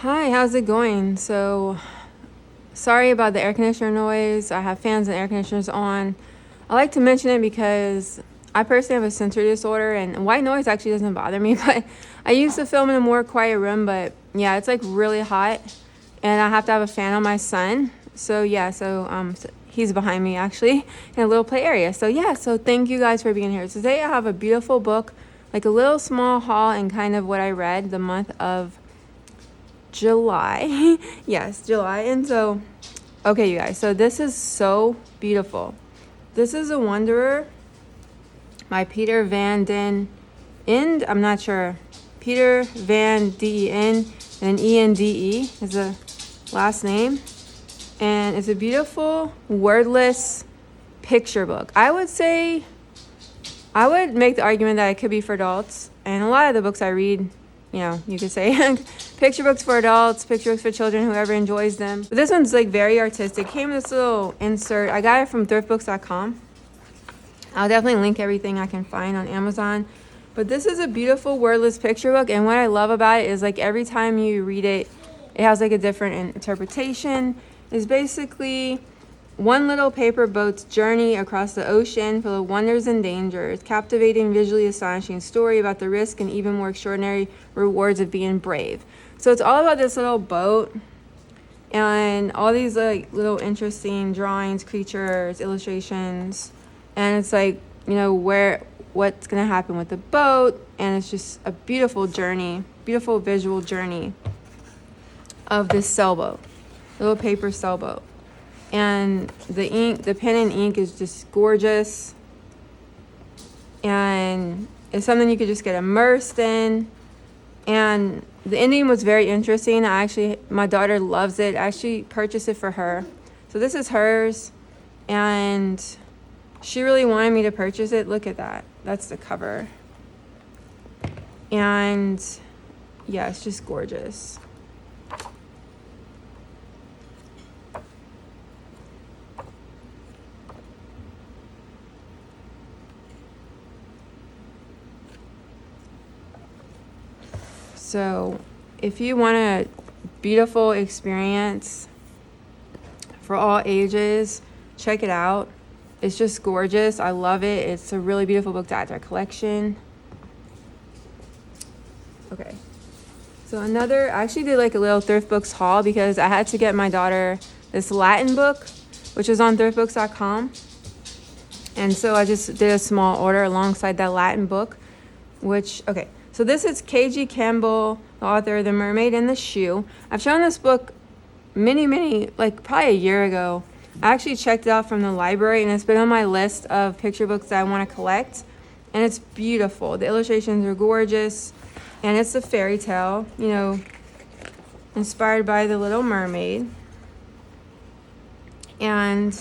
Hi, how's it going? So, sorry about the air conditioner noise. I have fans and air conditioners on. I like to mention it because I personally have a sensory disorder and white noise actually doesn't bother me, but I used to film in a more quiet room, but yeah, it's like really hot and I have to have a fan on my son. So, yeah, he's behind me actually in a little play area. So, yeah, so thank you guys for being here. Today I have a beautiful book, like a little small haul and kind of what I read the month of July. Yes, July. And so, okay, you guys, so this is so beautiful. This is A Wanderer by Peter Van Den End. I'm not sure. Peter Van Den and ENDE is the last name. And it's a beautiful, wordless picture book. I would make the argument that it could be for adults. And a lot of the books I read, you could say picture books for adults, picture books for children, whoever enjoys them. But this one's like very artistic. Came with this little insert. I got it from thriftbooks.com. I'll definitely link everything I can find on Amazon. But this is a beautiful wordless picture book. And what I love about it is like every time you read it, it has like a different interpretation. It's basically one little paper boat's journey across the ocean full of wonders and dangers, captivating, visually astonishing story about the risk and even more extraordinary rewards of being brave. So it's all about this little boat and all these like little interesting drawings, creatures, illustrations, and it's like, what's gonna happen with the boat, and it's just a beautiful journey, beautiful visual journey of this sailboat, little paper sailboat. And the pen and ink is just gorgeous. And it's something you could just get immersed in. And the ending was very interesting. My daughter loves it. I actually purchased it for her. So this is hers. And she really wanted me to purchase it. Look at that. That's the cover. And yeah, it's just gorgeous. So if you want a beautiful experience for all ages, check it out. It's just gorgeous. I love it. It's a really beautiful book to add to our collection. Okay. So I actually did like a little thrift books haul because I had to get my daughter this Latin book, which is on thriftbooks.com. And so I just did a small order alongside that Latin book, So this is K.G. Campbell, the author of The Mermaid and the Shoe. I've shown this book probably a year ago. I actually checked it out from the library, and it's been on my list of picture books that I want to collect. And it's beautiful. The illustrations are gorgeous. And it's a fairy tale, inspired by The Little Mermaid. And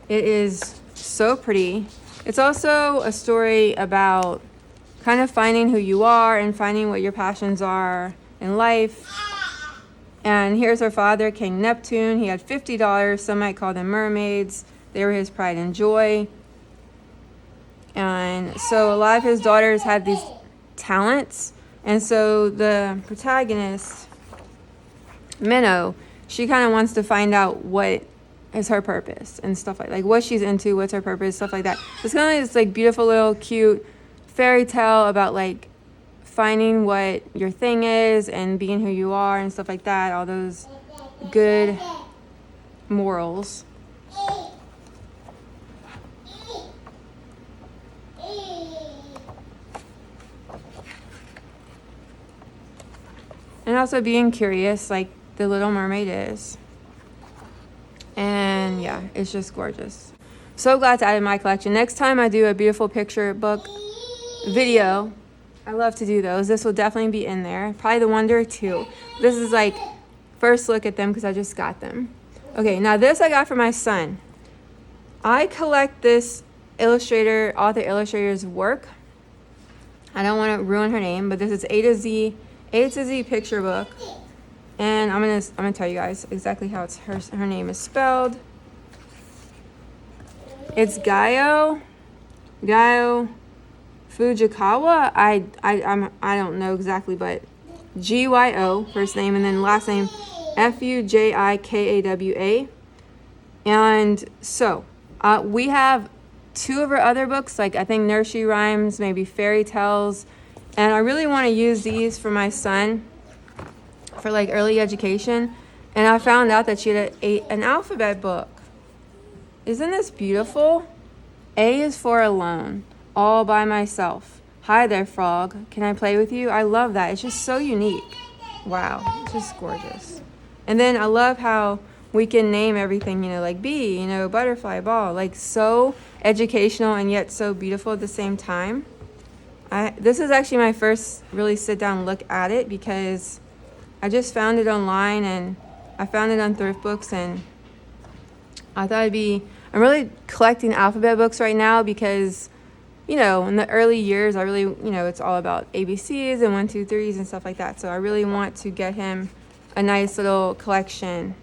it is so pretty. It's also a story about kind of finding who you are and finding what your passions are in life. And here's our father, King Neptune. He had $50. Some might call them mermaids. They were his pride and joy. And so a lot of his daughters had these talents. And so the protagonist, Minnow, she kind of wants to find out what is her purpose and stuff like what she's into, what's her purpose, stuff like that. It's kind of like this like beautiful little cute fairy tale about like finding what your thing is and being who you are and stuff like that, all those good morals. And also being curious like the Little Mermaid is. And yeah, it's just gorgeous. So glad to add in my collection. Next time I do a beautiful picture book video, I love to do those. This will definitely be in there. Probably The Wanderer too. This is like first look at them because I just got them. Okay, now this I got for my son. I collect this author illustrator's work. I don't want to ruin her name, but this is A to Z picture book. And I'm gonna tell you guys exactly how her name is spelled. It's Gayo Fujikawa. I don't know exactly, but Gyo, first name, and then last name Fujikawa. And so we have two of her other books, like I think nursery rhymes, maybe fairy tales, and I really want to use these for my son for like early education. And I found out that she had an alphabet book. Isn't this beautiful? A is for alone, all by myself. Hi there, frog. Can I play with you? I love that. It's just so unique. Wow, it's just gorgeous. And then I love how we can name everything, like bee, butterfly, ball, like so educational and yet so beautiful at the same time. This is actually my first really sit down look at it because I just found it online and I found it on Thrift Books, and I thought I'm really collecting alphabet books right now because, in the early years, I really, it's all about ABCs and 1, 2, 3s and stuff like that. So I really want to get him a nice little collection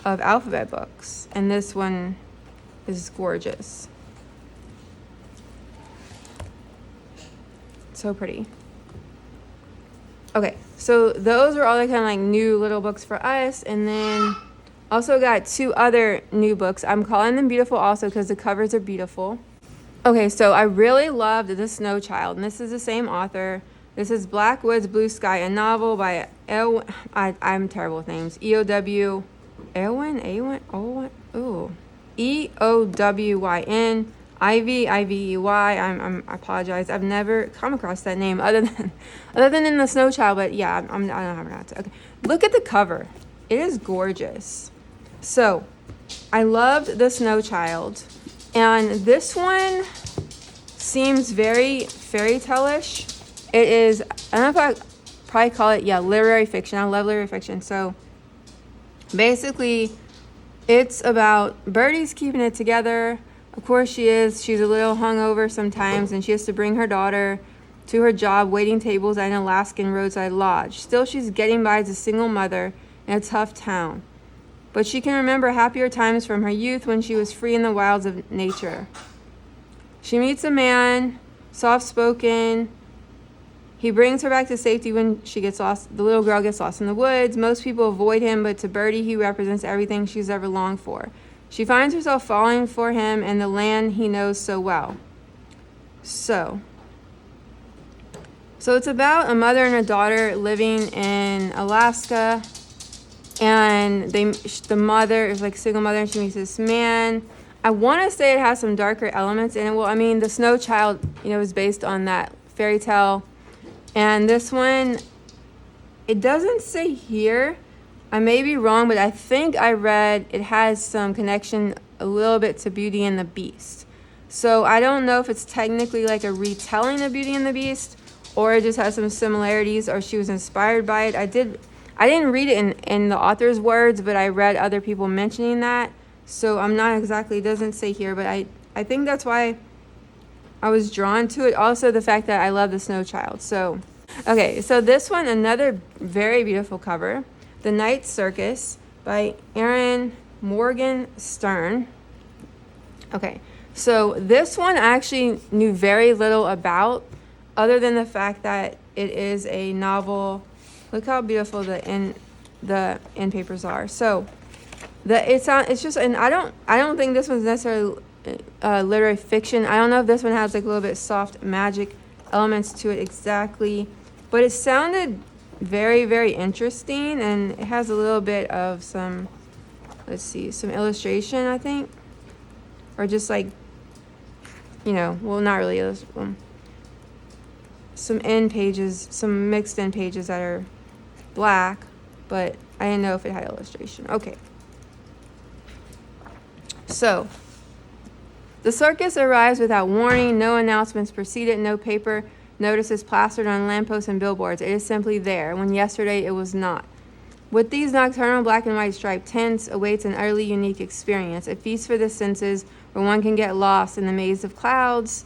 of alphabet books. And this one is gorgeous. So pretty. Okay, so those are all the kind of like new little books for us. And then also got two other new books. I'm calling them beautiful also because the covers are beautiful. Okay, so I really loved The Snow Child, and this is the same author. This is Black Woods, Blue Sky, a novel by I'm terrible with names. Eowyn, Ivey. I apologize. I've never come across that name other than in The Snow Child, but yeah, I don't have it. Okay, look at the cover. It is gorgeous. So, I loved The Snow Child, and this one seems very fairy tale-ish. It is, I don't know if I probably call it, literary fiction. I love literary fiction. So, basically, it's about Birdie's keeping it together. Of course she is. She's a little hungover sometimes, and she has to bring her daughter to her job waiting tables at an Alaskan roadside lodge. Still, she's getting by as a single mother in a tough town. But she can remember happier times from her youth when she was free in the wilds of nature. She meets a man, soft-spoken. He brings her back to safety when she gets lost. The little girl gets lost in the woods. Most people avoid him, but to Birdie, he represents everything she's ever longed for. She finds herself falling for him and the land he knows so well. So it's about a mother and a daughter living in Alaska, and the mother is like a single mother, and she meets this man. I want to say it has some darker elements in it. Well, I mean, The Snow Child, is based on that fairy tale, and this one, it doesn't say here. I may be wrong, but I think I read it has some connection a little bit to Beauty and the Beast. So I don't know if it's technically like a retelling of Beauty and the Beast, or it just has some similarities, or she was inspired by it. I didn't read it in the author's words, but I read other people mentioning that. So I'm not exactly, it doesn't say here, but I think that's why I was drawn to it. Also the fact that I love The Snow Child. So, okay, so this one, another very beautiful cover. The Night Circus by Erin Morgenstern. Okay, so this one I actually knew very little about, other than the fact that it is a novel. Look how beautiful the end papers are. So it's just, and I don't think this one's necessarily literary fiction. I don't know if this one has like a little bit soft magic elements to it exactly, but it sounded very, very interesting, and it has a little bit of some illustration, I think, or just like, well, not really some end pages, some mixed end pages that are black, but I didn't know if it had illustration. Okay. So, the circus arrives without warning. No announcements precede it. No paper notices plastered on lampposts and billboards. It is simply there, when yesterday it was not. With these nocturnal black and white striped tents awaits an utterly unique experience, a feast for the senses where one can get lost in the maze of clouds,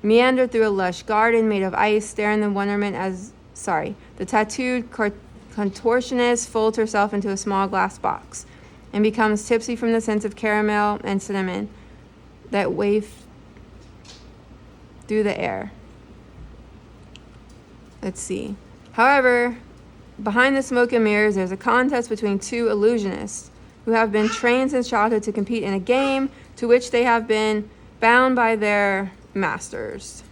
meander through a lush garden made of ice, stare in the wonderment as, the tattooed contortionist folds herself into a small glass box and becomes tipsy from the scents of caramel and cinnamon that wave through the air. Let's see. However, behind the smoke and mirrors, there's a contest between two illusionists who have been trained since childhood to compete in a game to which they have been bound by their masters.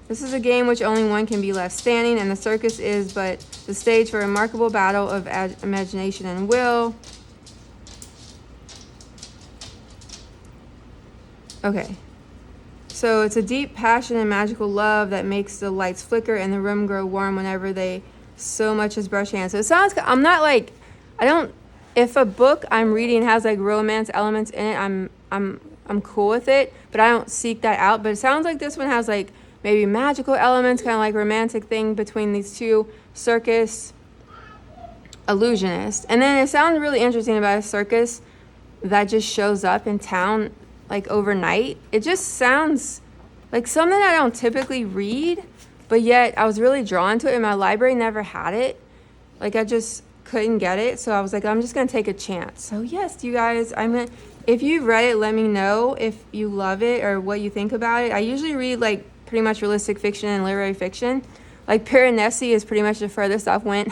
This is a game which only one can be left standing, and the circus is but the stage for a remarkable battle of imagination and will. Okay. So it's a deep passion and magical love that makes the lights flicker and the room grow warm whenever they so much as brush hands. So it sounds, I'm not like, I don't, if a book I'm reading has like romance elements in it, I'm cool with it, but I don't seek that out. But it sounds like this one has like maybe magical elements, kind of like romantic thing between these two circus illusionists. And then it sounds really interesting about a circus that just shows up in town like overnight. It just sounds like something I don't typically read, but yet I was really drawn to it, and my library never had it. Like I just couldn't get it, so I was like, I'm just gonna take a chance. So yes, you guys, if you've read it, let me know if you love it or what you think about it. I usually read like pretty much realistic fiction and literary fiction. Like Piranesi is pretty much the furthest I've went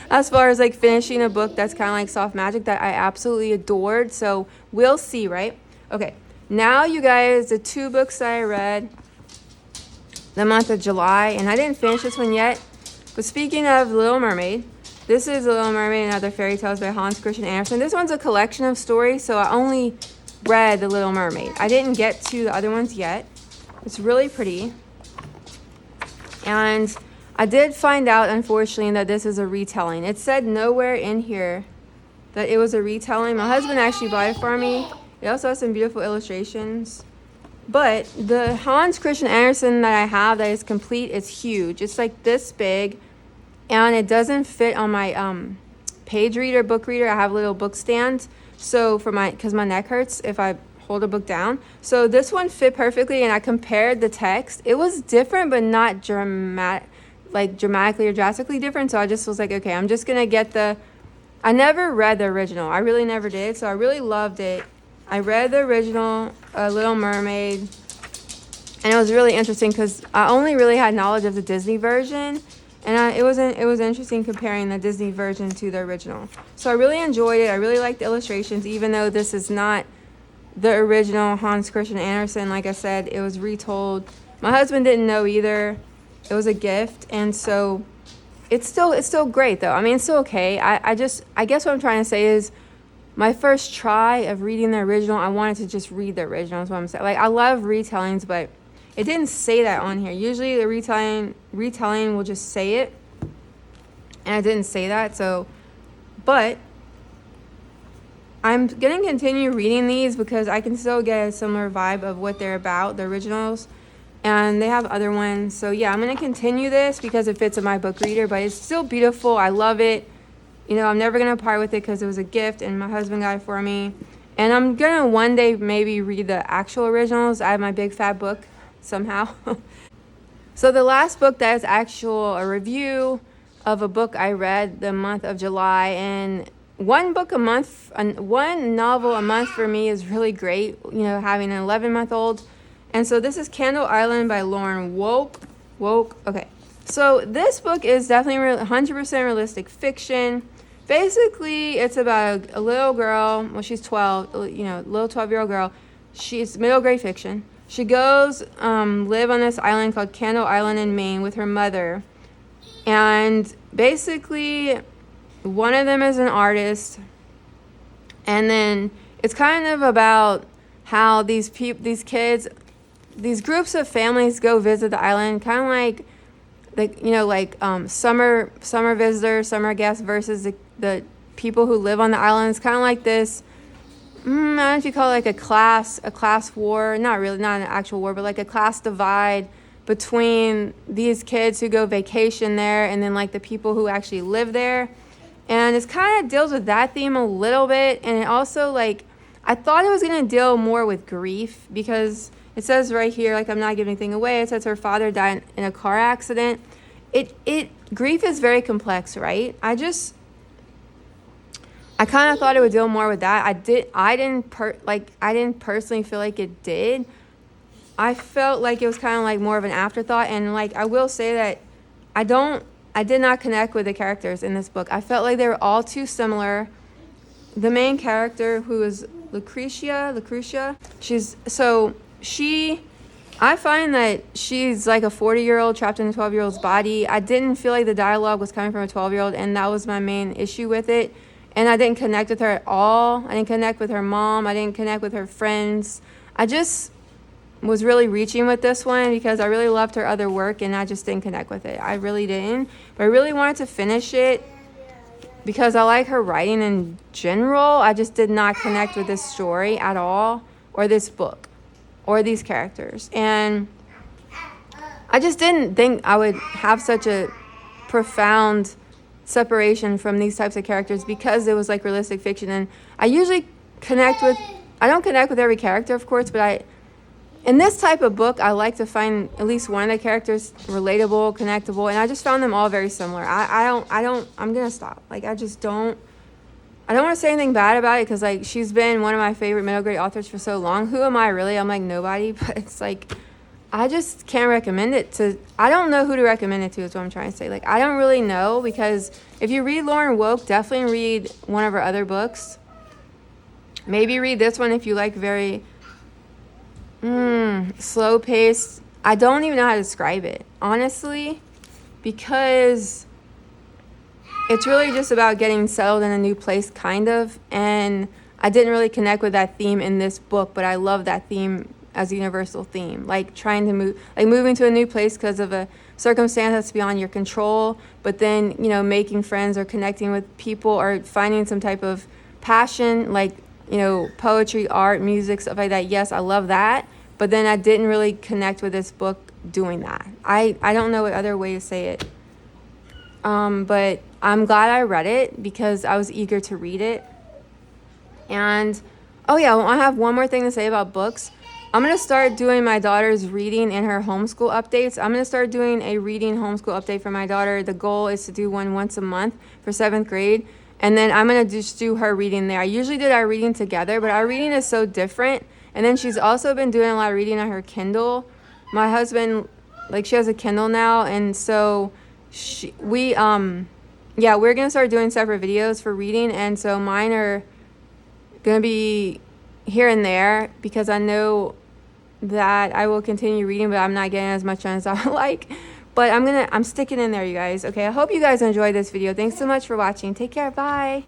as far as like finishing a book that's kind of like soft magic that I absolutely adored. So we'll see, right? Okay, now you guys, the two books that I read the month of July, and I didn't finish this one yet, but speaking of Little Mermaid, this is The Little Mermaid and Other Fairy Tales by Hans Christian Andersen. This one's a collection of stories, so I only read The Little Mermaid. I didn't get to the other ones yet. It's really pretty. And I did find out, unfortunately, that this is a retelling. It said nowhere in here that it was a retelling. My husband actually bought it for me. It also has some beautiful illustrations. But the Hans Christian Andersen that I have that is complete is huge. It's like this big, and it doesn't fit on my page reader, book reader. I have a little book stand, so because my neck hurts if I hold a book down. So this one fit perfectly, and I compared the text. It was different, but not dramatically or drastically different. So I just was like, okay, I'm just gonna get I never read the original. I really never did. So I really loved it. I read the original Little Mermaid, and it was really interesting because I only really had knowledge of the Disney version, and it was interesting comparing the Disney version to the original. So I really enjoyed it. I really liked the illustrations, even though this is not the original Hans Christian Andersen. Like I said, it was retold. My husband didn't know either. It was a gift, and so it's still great though. I mean, it's still okay. I guess what I'm trying to say is, my first try of reading the original, I wanted to just read the original, is what I'm saying. Like, I love retellings, but it didn't say that on here. Usually the retelling will just say it, and it didn't say that. So, but I'm going to continue reading these because I can still get a similar vibe of what they're about, the originals, and they have other ones. So yeah, I'm going to continue this because it fits in my book reader, but it's still beautiful. I love it. You know, I'm never going to part with it because it was a gift and my husband got it for me. And I'm going to one day maybe read the actual originals. I have my big fat book somehow. So the last book that is a review of a book I read the month of July. And one novel a month for me is really great, you know, having an 11-month-old. And so this is Candle Island by Lauren Woke. Okay. So this book is definitely 100% realistic fiction. Basically, it's about a little girl. Well, she's 12, you know, little 12-year-old girl. She's middle grade fiction. She goes live on this island called Candle Island in Maine with her mother. And basically, one of them is an artist. And then it's kind of about how these kids, these groups of families go visit the island, kind of like summer visitors, summer guests versus the people who live on the island. It's kind of like this, I don't know if you call it like a class war, not really, not an actual war, but like a class divide between these kids who go vacation there and then like the people who actually live there. And it kind of deals with that theme a little bit. And it also, like, I thought it was going to deal more with grief because it says right here, like, I'm not giving anything away. It says her father died in a car accident. Grief is very complex, right? I kind of thought it would deal more with that. I didn't personally feel like it did. I felt like it was kind of like more of an afterthought. And like, I will say that I don't I did not connect with the characters in this book. I felt like they were all too similar. The main character, who is Lucretia, I find that she's like a 40-year-old trapped in a 12-year-old's body. I didn't feel like the dialogue was coming from a 12-year-old, and that was my main issue with it. And I didn't connect with her at all. I didn't connect with her mom. I didn't connect with her friends. I just was really reaching with this one because I really loved her other work, and I just didn't connect with it. I really didn't. But I really wanted to finish it because I like her writing in general. I just did not connect with this story at all, or this book, or these characters. And I just didn't think I would have such a profound separation from these types of characters because it was like realistic fiction. And I usually I don't connect with every character, of course, but in this type of book, I like to find at least one of the characters relatable, connectable, and I just found them all very similar. I'm gonna stop. Like, I don't want to say anything bad about it because, like, she's been one of my favorite middle grade authors for so long. Who am I really? I'm like nobody, but it's like, I just can't recommend it to, I don't know who to recommend it to is what I'm trying to say. Like, I don't really know, because if you read Lauren Woke, definitely read one of her other books. Maybe read this one if you like very slow paced. I don't even know how to describe it, honestly, because it's really just about getting settled in a new place, kind of. And I didn't really connect with that theme in this book, but I love that theme as a universal theme. Like trying to moving to a new place because of a circumstance that's beyond your control, but then, you know, making friends or connecting with people or finding some type of passion, like, you know, poetry, art, music, stuff like that. Yes, I love that. But then I didn't really connect with this book doing that. I don't know what other way to say it. But I'm glad I read it because I was eager to read it. And, oh yeah, I have one more thing to say about books. I'm going to start doing my daughter's reading and her homeschool updates. I'm going to start doing a reading homeschool update for my daughter. The goal is to do one once a month for 7th grade. And then I'm going to just do her reading there. I usually did our reading together, but our reading is so different. And then she's also been doing a lot of reading on her Kindle. My husband, like, she has a Kindle now. And so we're going to start doing separate videos for reading. And so mine are going to be here and there because I know that I will continue reading, but I'm not getting as much done as I would like. But I'm sticking in there, you guys. Okay, I hope you guys enjoyed this video. Thanks so much for watching. Take care. Bye.